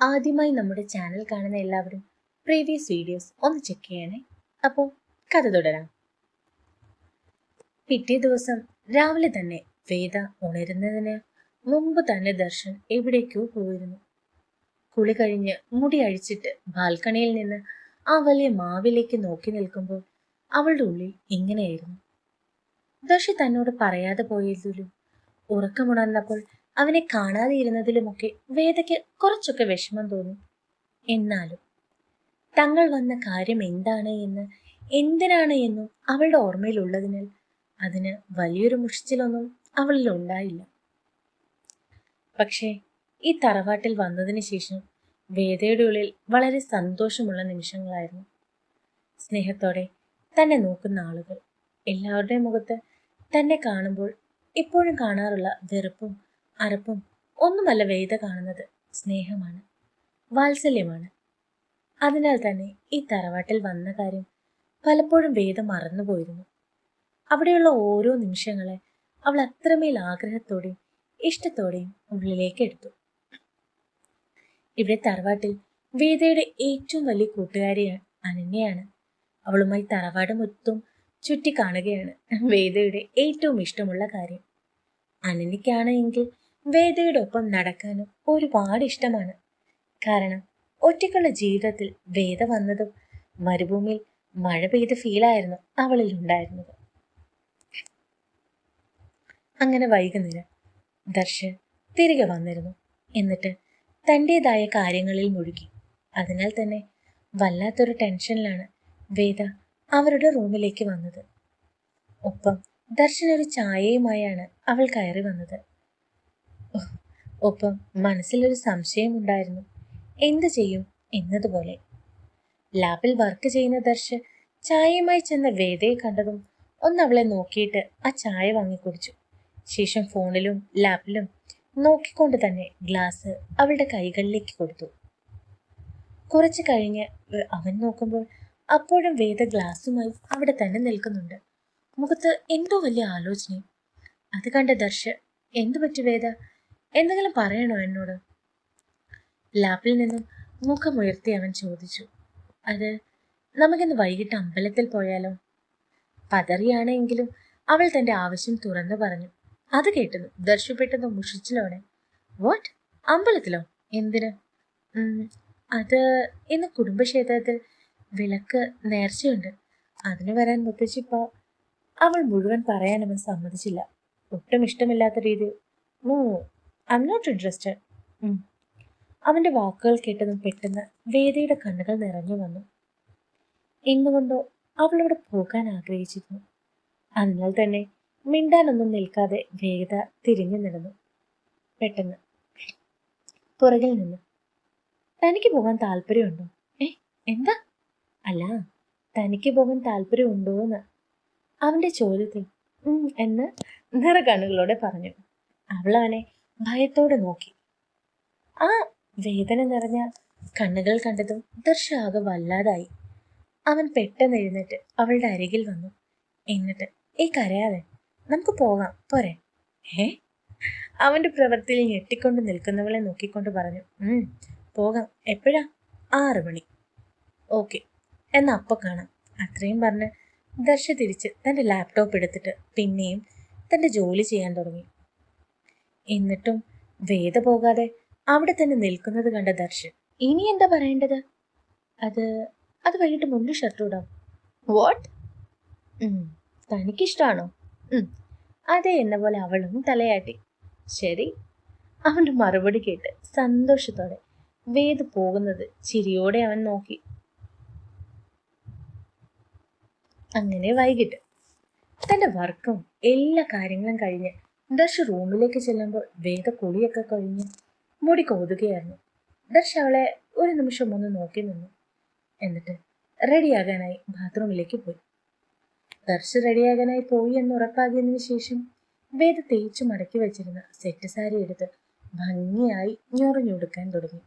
ആദ്യമായി നമ്മുടെ ചാനൽ കാണുന്ന എല്ലാവരും പ്രീവിയസ് വീഡിയോസ് ഒന്ന് ചെക്ക് ചെയ്യണേ. അപ്പോൾ കഥ തുടരാം. പിറ്റേ ദിവസം രാവിലെ തന്നെ വേദ ഉണരുന്നതിന് മുമ്പ് തന്നെ ദർശൻ എവിടേക്കോ പോയിരുന്നു. കുളി കഴിഞ്ഞ് മുടി അഴിച്ചിട്ട് ബാൽക്കണിയിൽ നിന്ന് ആ വലിയ മാവിലേക്ക് നോക്കി നിൽക്കുമ്പോൾ അവളുടെ ഉള്ളിൽ ഇങ്ങനെയായിരുന്നു. ദർശി തന്നോട് പറയാതെ പോയതിലും ഉറക്കമുണർന്നപ്പോൾ അവനെ കാണാതെ ഇരുന്നതിലുമൊക്കെ വേദയ്ക്ക് കുറച്ചൊക്കെ വിഷമം തോന്നി. എന്നാലും തങ്ങൾ വന്ന കാര്യം എന്താണ് എന്ന് എന്തിനാണ് എന്നും അവളുടെ ഓർമ്മയിലുള്ളതിനാൽ അതിന് വലിയൊരു മുഷിച്ചിലൊന്നും അവളിൽ ഉണ്ടായില്ല. പക്ഷേ ഈ തറവാട്ടിൽ വന്നതിന് ശേഷം വേദയുടെ ഉള്ളിൽ വളരെ സന്തോഷമുള്ള നിമിഷങ്ങളായിരുന്നു. സ്നേഹത്തോടെ തന്നെ നോക്കുന്ന ആളുകൾ, എല്ലാവരുടെയും മുഖത്ത് തന്നെ കാണുമ്പോൾ ഇപ്പോഴും കാണാറുള്ള വെറുപ്പും അറപ്പും ഒന്നുമല്ല വേദ കാണുന്നത്, സ്നേഹമാണ്, വാത്സല്യമാണ്. അതിനാൽ തന്നെ ഈ തറവാട്ടിൽ വന്ന കാര്യം പലപ്പോഴും വേദ മറന്നുപോയിരുന്നു. അവിടെയുള്ള ഓരോ നിമിഷങ്ങളെ അവൾ അത്രമേൽ ആഗ്രഹത്തോടെയും ഇഷ്ടത്തോടെയും ഉള്ളിലേക്ക് എടുത്തു. ഇവിടെ തറവാട്ടിൽ വേദയുടെ ഏറ്റവും വലിയ കൂട്ടുകാരി അനന്യയാണ്. അവളുമായി തറവാട് മൊത്തം ചുറ്റി കാണുകയാണ് വേദയുടെ ഏറ്റവും ഇഷ്ടമുള്ള കാര്യം. അനന്യയ്ക്കാണ് എങ്കിൽ വേദയുടെ ഒപ്പം നടക്കാനും ഒരുപാട് ഇഷ്ടമാണ്. കാരണം ഒറ്റയ്ക്കുള്ള ജീവിതത്തിൽ വേദ വന്നതും മരുഭൂമിയിൽ മഴ പെയ്ത ഫീലായിരുന്നു അവളിൽ ഉണ്ടായിരുന്നത്. അങ്ങനെ വൈകുന്നേരം ദർശൻ തിരികെ വന്നിരുന്നു. എന്നിട്ട് തൻ്റെതായ കാര്യങ്ങളിൽ മുഴുകി. അതിനാൽ തന്നെ വല്ലാത്തൊരു ടെൻഷനിലാണ് വേദ അവരുടെ റൂമിലേക്ക് വന്നത്. ഒപ്പം ദർശൻ ഒരു ചായയുമായാണ് അവൾ കയറി വന്നത്. ഒപ്പം മനസ്സിലൊരു സംശയമുണ്ടായിരുന്നു, എന്ത് ചെയ്യും എന്നതുപോലെ. ലാബിൽ വർക്ക് ചെയ്യുന്ന ദർശൻ ചായയുമായി ചെന്ന വേദയെ കണ്ടതും ഒന്ന് അവളെ നോക്കിയിട്ട് ആ ചായ വാങ്ങിക്കുടിച്ചു. ശേഷം ഫോണിലും ലാപ്പിലും നോക്കിക്കൊണ്ട് തന്നെ ഗ്ലാസ് അവളുടെ കൈകളിലേക്ക് കൊടുത്തു. കുറച്ച് കഴിഞ്ഞ് അവൻ നോക്കുമ്പോൾ അപ്പോഴും വേദ ഗ്ലാസുമായി അവിടെ തന്നെ നിൽക്കുന്നുണ്ട്. മുഖത്ത് എന്തോ വലിയ ആലോചനയും. അത് കണ്ട ദർശൻ, എന്തു പറ്റി വേദ, എന്തെങ്കിലും പറയണോ എന്നോട്? ലാപ്പിൽ നിന്നും മുഖമുയർത്തി അവൻ ചോദിച്ചു. അത് നമുക്കിന്ന് വൈകിട്ട് അമ്പലത്തിൽ പോയാലോ? പതറിയാണെങ്കിലും അവൾ തന്റെ ആവശ്യം തുറന്നു പറഞ്ഞു. അത് കേട്ടത് ദർശു പെട്ടെന്ന് മുഷിച്ചിലോടെ, വാട്ട്, അമ്പലത്തിലോ? എന്തിന്? അത് ഇന്ന് കുടുംബക്ഷേത്രത്തിൽ വിളക്ക് നേർച്ചയുണ്ട്, അതിന് വരാൻ മുത്തശ്ശിപ്പ. അവൾ മുഴുവൻ പറയാൻ അവൻ സമ്മതിച്ചില്ല. ഒട്ടും ഇഷ്ടമില്ലാത്ത രീതിയിൽ, no, I am not interested. അവന്റെ വാക്കുകൾ കേട്ടതും പെട്ടെന്ന് വേദയുടെ കണ്ണുകൾ നിറഞ്ഞു വന്നു. എന്തുകൊണ്ടോ അവളോട് പോകാൻ ആഗ്രഹിച്ചിരുന്നു. അതിനാൽ തന്നെ മിണ്ടാനൊന്നും നിൽക്കാതെ വേദ തിരിഞ്ഞു നടന്നു. പെട്ടെന്ന് പുറകിൽ നിന്ന്, തനിക്ക് പോകാൻ താല്പര്യമുണ്ടോ? എന്താ? അല്ല, തനിക്ക് പോകാൻ താല്പര്യമുണ്ടോ എന്ന് അവന്റെ ചോദ്യത്തിൽ എന്ന് നിറകണ്ണുകളോടെ പറഞ്ഞു. അവൾ അവനെ ഭയത്തോടെ നോക്കി. ആ വേദന നിറഞ്ഞ കണ്ണുകൾ കണ്ടതും ദർശ ആകെ വല്ലാതായി. അവൻ പെട്ടെന്ന് എഴുന്നേറ്റ് അവളുടെ അരികിൽ വന്നു. എന്നിട്ട്, കരയാതെ, നമുക്ക് പോകാം, പോരെ? അവന്റെ പ്രവൃത്തിയിൽ ഞെട്ടിക്കൊണ്ട് നിൽക്കുന്നവളെ നോക്കിക്കൊണ്ട് പറഞ്ഞു. പോകാം. എപ്പോഴാ? 6 മണി. ഓക്കെ, എന്നാ അപ്പൊ കാണാം. അത്രയും പറഞ്ഞ് ദർശ തിരിച്ച് തന്റെ ലാപ്ടോപ്പ് എടുത്തിട്ട് പിന്നെയും തന്റെ ജോലി ചെയ്യാൻ തുടങ്ങി. എന്നിട്ടും വേദ പോകാതെ അവിടെ തന്നെ നിൽക്കുന്നത് കണ്ട ദർശൻ, ഇനി എന്താ പറയേണ്ടത്? അത് വൈകിട്ട് മുണ്ട് ഷർട്ട് ഇടാം. വാട്ട്? തനിക്കിഷ്ടാണോ? അതെ എന്ന പോലെ അവളും തലയാട്ടി. ശരി. അവന്റെ മറുപടി കേട്ട് സന്തോഷത്തോടെ വേദ പോകുന്നത് ചിരിയോടെ അവൻ നോക്കി. അങ്ങനെ വൈകിട്ട് തന്റെ വർക്കും എല്ലാ കാര്യങ്ങളും കഴിഞ്ഞ് ദർശ റൂമിലേക്ക് ചെല്ലുമ്പോൾ വേദ കുളിയൊക്കെ കഴിഞ്ഞ് മുടി കോതുകയായിരുന്നു. ദർശ അവളെ ഒരു നിമിഷം ഒന്ന് നോക്കി നിന്നു. എന്നിട്ട് റെഡിയാകാനായി ബാത്റൂമിലേക്ക് പോയി. ദർശ റെഡിയാകാനായി പോയി എന്ന് ഉറപ്പാക്കിയതിനു ശേഷം വേദ തേച്ചു മടക്കി വെച്ചിരുന്ന സെറ്റ് സാരി എടുത്ത് ഭംഗിയായി ഞൊറിഞ്ഞൊടുക്കാൻ തുടങ്ങി.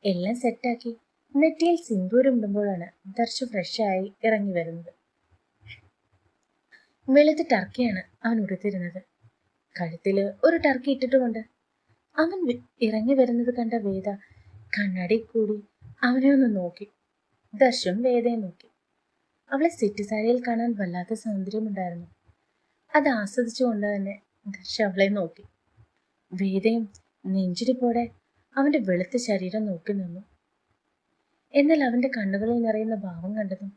എല്ലാം സെറ്റാക്കി നെറ്റിയിൽ സിന്ദൂരം ഇടുമ്പോഴാണ് ദർശ ഫ്രഷായി ഇറങ്ങി വരുന്നത്. വെളുത്ത ടർക്കിയാണ് അവൻ ഉടുത്തിരുന്നത്. കഴുത്തില് ഒരു ടർക്കി ഇട്ടിട്ടുമുണ്ട്. അവൻ ഇറങ്ങി വരുന്നത് കണ്ട വേദ കണ്ണാടി കൂടി അവനെ ഒന്ന് നോക്കി. ദർശം വേദയെ നോക്കി. അവളെ സെറ്റ് സാരിയിൽ കാണാൻ വല്ലാത്ത സൗന്ദര്യമുണ്ടായിരുന്നു. അത് ആസ്വദിച്ചുകൊണ്ട് തന്നെ ദർശ അവളെ നോക്കി. വേദയും നെഞ്ചിരിപ്പോടെ അവന്റെ വെളുത്ത ശരീരം നോക്കി നിന്നു. എന്നാൽ അവന്റെ കണ്ണുകളിൽ നിറയുന്ന ഭാവം കണ്ടതും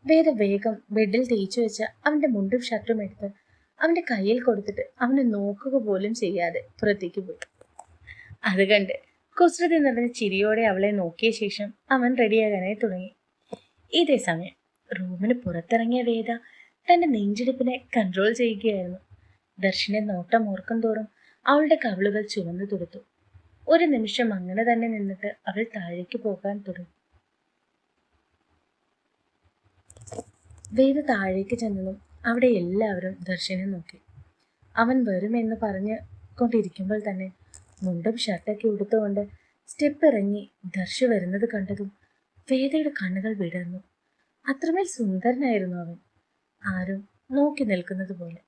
വേദ വേഗം ബെഡിൽ തേച്ചു വെച്ച അവന്റെ മുണ്ടും ഷർട്ടും എടുത്ത് അവന്റെ കയ്യിൽ കൊടുത്തിട്ട് അവനെ നോക്കുക പോലും ചെയ്യാതെ പുറത്തേക്ക് പോയി. അത് കണ്ട് കുസൃതി നിറഞ്ഞ ചിരിയോടെ അവളെ നോക്കിയ ശേഷം അവൻ റെഡിയാകാനായി തുടങ്ങി. ഇതേ സമയം റൂമിന് പുറത്തിറങ്ങിയ വേദ തന്റെ നെഞ്ചിടിപ്പിനെ കൺട്രോൾ ചെയ്യുകയായിരുന്നു. ദർശനെ നോട്ടം ഓർക്കും തോറും അവളുടെ കവിളുകൾ ചുവന്നു തുടുത്തു. ഒരു നിമിഷം അങ്ങനെ തന്നെ നിന്നിട്ട് അവൾ താഴേക്ക് പോകാൻ തുടങ്ങി. വേദ താഴേക്ക് ചെന്നതും അവിടെ എല്ലാവരും ദർശനെ നോക്കി. അവൻ വരുമെന്ന് പറഞ്ഞു കൊണ്ടിരിക്കുമ്പോൾ തന്നെ മുണ്ടും ഷർട്ടൊക്കെ ഉടുത്തുകൊണ്ട് സ്റ്റെപ്പ് ഇറങ്ങി ദർശ വരുന്നത് കണ്ടതും വേദയുടെ കണ്ണുകൾ വിടർന്നു. അത്രമേൽ സുന്ദരനായിരുന്നു അവൻ, ആരും നോക്കി നിൽക്കുന്നത് പോലെ.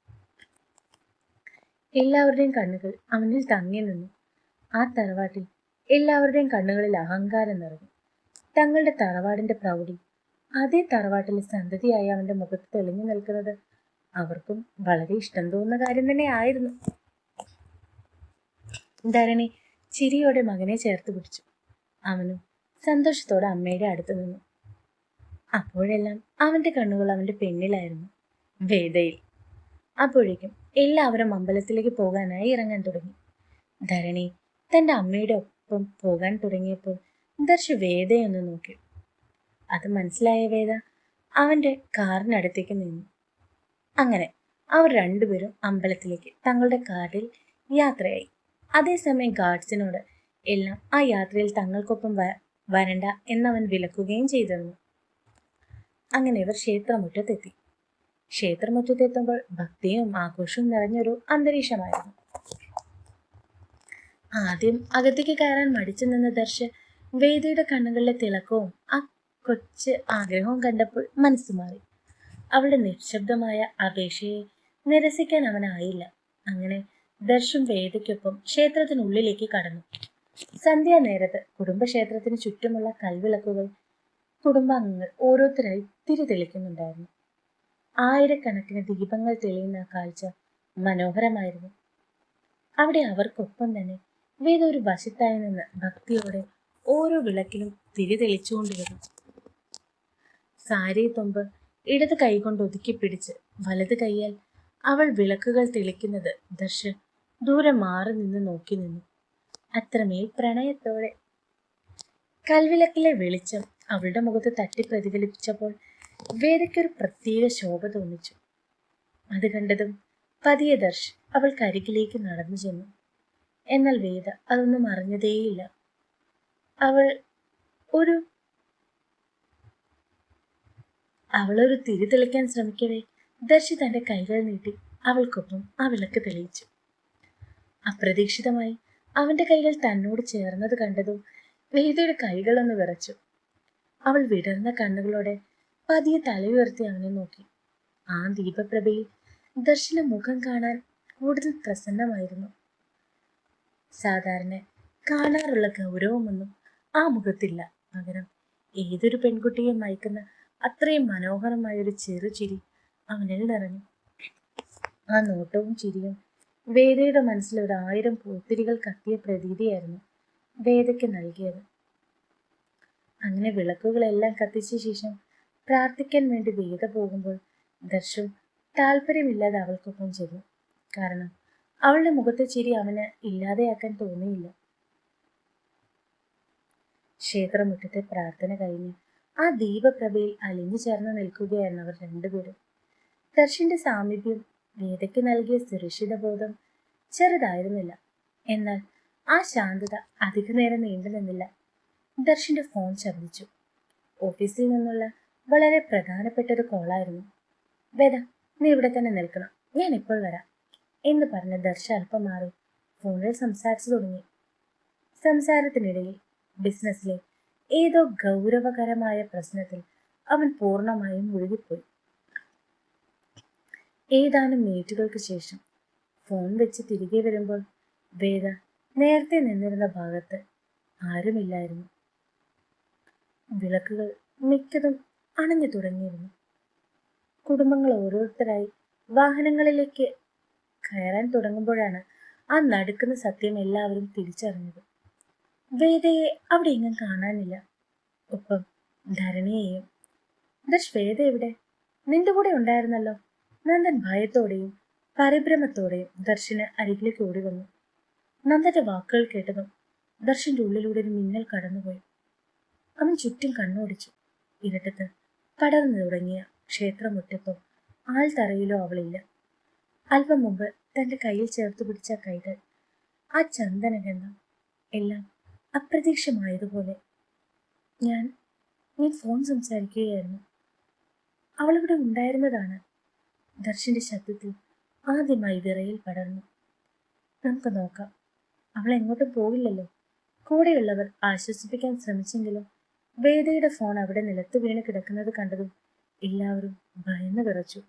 എല്ലാവരുടെയും കണ്ണുകൾ അവനിൽ തങ്ങി നിന്നു. ആ തറവാട്ടിൽ എല്ലാവരുടെയും കണ്ണുകളിൽ അഹങ്കാരം നിറഞ്ഞു. തങ്ങളുടെ തറവാടിന്റെ പ്രൗഢി അതേ തറവാട്ടിലെ സന്തതിയായ അവന്റെ മുഖത്ത് തെളിഞ്ഞു നിൽക്കുന്നത് അവർക്കും വളരെ ഇഷ്ടം തോന്നുന്ന കാര്യം തന്നെ ആയിരുന്നു. ധരണി ചിരിയോടെ മകനെ ചേർത്ത് പിടിച്ചു. അവനും സന്തോഷത്തോടെ അമ്മയുടെ അടുത്ത് നിന്നു. അപ്പോഴെല്ലാം അവന്റെ കണ്ണുകൾ അവന്റെ പെണ്ണിലായിരുന്നു, വേദയിൽ. അപ്പോഴേക്കും എല്ലാവരും അമ്പലത്തിലേക്ക് പോകാനായി ഇറങ്ങാൻ തുടങ്ങി. ധരണി തന്റെ അമ്മയുടെ ഒപ്പം പോകാൻ തുടങ്ങിയപ്പോൾ ദർശ വേദയൊന്ന് നോക്കി. അത് മനസ്സിലായ വേദ അവന്റെ കാറിനടുത്തേക്ക് നിന്നു. അങ്ങനെ അവർ രണ്ടുപേരും അമ്പലത്തിലേക്ക് തങ്ങളുടെ കാറിൽ യാത്രയായി. അതേസമയം ഗാർഡ്സിനോട് എല്ലാം ആ യാത്രയിൽ തങ്ങൾക്കൊപ്പം വരണ്ട എന്നവൻ വിലക്കുകയും ചെയ്തിരുന്നു. അങ്ങനെ ഇവർ ക്ഷേത്രമുറ്റത്തെത്തി. ക്ഷേത്രമുറ്റത്തെത്തുമ്പോൾ ഭക്തിയും ആഘോഷവും നിറഞ്ഞൊരു അന്തരീക്ഷമായിരുന്നു. ആദ്യം അകത്തേക്ക് കയറാൻ മടിച്ചു നിന്ന ദർശ വേദയുടെ കണ്ണുകളിലെ തിളക്കവും ആ കൊച്ച് ആഗ്രഹവും കണ്ടപ്പോൾ മനസ്സു മാറി. അവളുടെ നിശബ്ദമായ അപേക്ഷയെ നിരസിക്കാൻ അവനായില്ല. അങ്ങനെ ദർശം വേദയ്ക്കൊപ്പം ക്ഷേത്രത്തിനുള്ളിലേക്ക് കടന്നു. സന്ധ്യാനേരത്ത് കുടുംബക്ഷേത്രത്തിന് ചുറ്റുമുള്ള കൽവിളക്കുകൾ കുടുംബാംഗങ്ങൾ ഓരോരുത്തരായി തിരിതെളിക്കുന്നുണ്ടായിരുന്നു. ആയിരക്കണക്കിന് ദീപങ്ങൾ തെളിയുന്ന കാഴ്ച മനോഹരമായിരുന്നു. അവിടെ അവർക്കൊപ്പം തന്നെ വേദ ഒരു വശത്തായി നിന്ന് ഭക്തിയോടെ ഓരോ വിളക്കിലും തിരിതെളിച്ചുകൊണ്ടിരുന്നു. സാരി തുമ്പ് ഇടത് കൈകൊണ്ട് ഒതുക്കി പിടിച്ച് വലത് കൈയാൽ അവൾ വിളക്കുകൾ തെളിക്കുന്നത് ദർശ ദൂരെ മാറി നിന്ന് നോക്കി നിന്നു. അത്രമേൽ പ്രണയത്തോടെ കൽവിളക്കിലെ വെളിച്ചം അവളുടെ മുഖത്ത് തട്ടി പ്രതിഫലിപ്പിച്ചപ്പോൾ വേദയ്ക്കൊരു പ്രത്യേക ശോഭ തോന്നിച്ചു. അത് കണ്ടതും പതിയെ ദർശ് അവൾക്കരികിലേക്ക് നടന്നു ചെന്നു. എന്നാൽ വേദ അതൊന്നും അറിഞ്ഞതേയില്ല. അവളൊരു തിരി തെളിക്കാൻ ശ്രമിക്കവേ ദർശി തന്റെ കൈകൾ നീട്ടി അവൾക്കൊപ്പം ആ വിളക്ക് തെളിയിച്ചു. അപ്രതീക്ഷിതമായി അവന്റെ കൈകൾ തന്നോട് ചേർന്നത് കണ്ടതും വേദയുടെ കൈകളൊന്ന് വിറച്ചു. അവൾ വിടർന്ന കണ്ണുകളോടെ പതിയെ തലയുയർത്തി അവനെ നോക്കി. ആ ദീപപ്രഭയിൽ ദർശന മുഖം കാണാൻ കൂടുതൽ പ്രസന്നമായിരുന്നു. സാധാരണ കാണാറുള്ള ഗൗരവമൊന്നും ആ മുഖത്തില്ല. പകരം ഏതൊരു പെൺകുട്ടിയെ മയക്കുന്ന അത്രയും മനോഹരമായൊരു ചെറുചിരി അവനിൽ നിറഞ്ഞു. ആ നോട്ടവും ചിരിയും വേദയുടെ മനസ്സിൽ 1000 പൂത്തിരികൾ കത്തിയ പ്രതീതിയായിരുന്നു വേദയ്ക്ക് നൽകിയത്. അങ്ങനെ വിളക്കുകളെല്ലാം കത്തിച്ച ശേഷം പ്രാർത്ഥിക്കാൻ വേണ്ടി വേദ പോകുമ്പോൾ ദർശു താല്പര്യമില്ലാതെ അവൾക്കൊപ്പം ചെന്നു. കാരണം അവളുടെ മുഖത്തെ ചിരി അവന് ഇല്ലാതെയാക്കാൻ തോന്നിയില്ല. ക്ഷേത്രമുറ്റത്തെ പ്രാർത്ഥന കഴിഞ്ഞ് ആ ദീപപ്രഭയിൽ അലിഞ്ഞു ചേർന്ന് നിൽക്കുകയായിരുന്നു അവർ രണ്ടുപേരും. ദർശന്റെ സാമീപ്യം വേദയ്ക്ക് നൽകിയ സുരക്ഷിത ബോധം ചെറുതായിരുന്നില്ല. എന്നാൽ ആ ശാന്തത അധിക നേരം നീണ്ടു നിന്നില്ല. ദർശന്റെ ഫോൺ ശബ്ദിച്ചു. ഓഫീസിൽ നിന്നുള്ള വളരെ പ്രധാനപ്പെട്ട ഒരു കോളായിരുന്നു. വേദ, നീ ഇവിടെ തന്നെ നിൽക്കണം, ഞാൻ ഇപ്പോൾ വരാം എന്ന് പറഞ്ഞ ദർശ അല്പം മാറി ഫോണിൽ സംസാരിച്ചു തുടങ്ങി. സംസാരത്തിനിടയിൽ ബിസിനസ്സിലെ ഏതോ ഗൗരവകരമായ പ്രശ്നത്തിൽ അവൻ പൂർണ്ണമായും മുഴുകിപ്പോയി. ഏതാനും മിനിറ്റുകൾക്ക് ശേഷം ഫോൺ വെച്ച് തിരികെ വരുമ്പോൾ വേദ നേരത്തെ നിന്നിരുന്ന ഭാഗത്ത് ആരുമില്ലായിരുന്നു. വിളക്കുകൾ മിക്കതും അണഞ്ഞു തുടങ്ങിയിരുന്നു. കുടുംബങ്ങൾ ഓരോരുത്തരായി വാഹനങ്ങളിലേക്ക് കയറാൻ തുടങ്ങുമ്പോഴാണ് ആ നടുക്കുന്ന സത്യം എല്ലാവരും തിരിച്ചറിഞ്ഞത്. വേദയെ അവിടെ എങ്ങും കാണാനില്ല. ഒപ്പം ധരണിയെയും. വേദ എവിടെ? നിന്റെ കൂടെ ഉണ്ടായിരുന്നല്ലോ. നന്ദൻ ഭയത്തോടെയും പരിഭ്രമത്തോടെയും ദർശന് അരികിലേക്ക് ഓടി വന്നു. നന്ദന്റെ വാക്കുകൾ കേട്ടതും ദർശന്റെ ഉള്ളിലൂടെ ഒരു മിന്നൽ കടന്നുപോയി. അവൻ ചുറ്റും കണ്ണോടിച്ചു. ഇരട്ടത്ത് പടർന്നു തുടങ്ങിയ ക്ഷേത്രമുറ്റത്തോ ആൾത്തറയിലോ അവളില്ല. അല്പം മുമ്പ് തന്റെ കയ്യിൽ ചേർത്ത് പിടിച്ച കൈകൾ, ആ ചന്ദനഗന്ധം, എല്ലാം അപ്രതീക്ഷമായതുപോലെ. ഞാൻ ഫോൺ സംസാരിക്കുകയായിരുന്നു. അവളിവിടെ ഉണ്ടായിരുന്നതാണ്. ദർശന്റെ ശബ്ദത്തിൽ ആദ്യമായി വിറയിൽ പടർന്നു. നമുക്ക് നോക്കാം. അവൾ എങ്ങോട്ടും പോയില്ലല്ലോ. കൂടെയുള്ളവർ ആശ്വസിപ്പിക്കാൻ ശ്രമിച്ചെങ്കിലും വേദയുടെ ഫോൺ അവിടെ നിലത്ത് വീണ് കിടക്കുന്നത് കണ്ടതും എല്ലാവരും ഭയന്നു വിറച്ചു.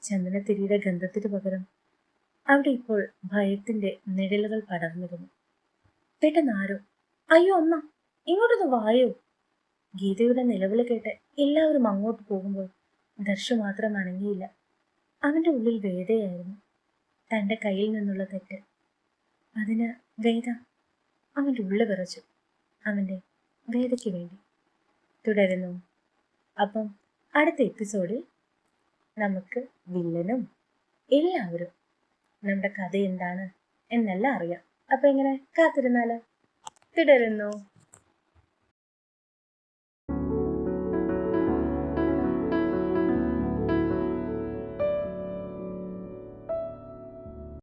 ചന്ദനത്തിരിയുടെ ഗന്ധത്തിന് പകരം അവിടെ ഇപ്പോൾ ഭയത്തിന്റെ നിഴലുകൾ പടർന്നിരുന്നു. പെട്ടെന്ന് ആരോ, അയ്യോ അമ്മ, ഇങ്ങോട്ടൊന്ന് വായോ! ഗീതയുടെ നിലവിളി കേട്ട് എല്ലാവരും അങ്ങോട്ട് പോകുമ്പോൾ ദർശു മാത്രം അനങ്ങിയില്ല. അവന്റെ ഉള്ളിൽ വേദയായിരുന്നു. തന്റെ കയ്യിൽ നിന്നുള്ള തെറ്റ്. അതിന് വേദ. അവന്റെ ഉള്ളിൽ വിറച്ചു. അവന്റെ വേദയ്ക്ക് വേണ്ടി. തുടരുന്നു. അപ്പം അടുത്ത എപ്പിസോഡിൽ നമുക്ക് വില്ലനും എല്ലാവരും നമ്മുടെ കഥ എന്താണ് എന്നെല്ലാം അറിയാം. അപ്പൊ എങ്ങനെ കാത്തിരുന്നാലോ? തുടരുന്നു.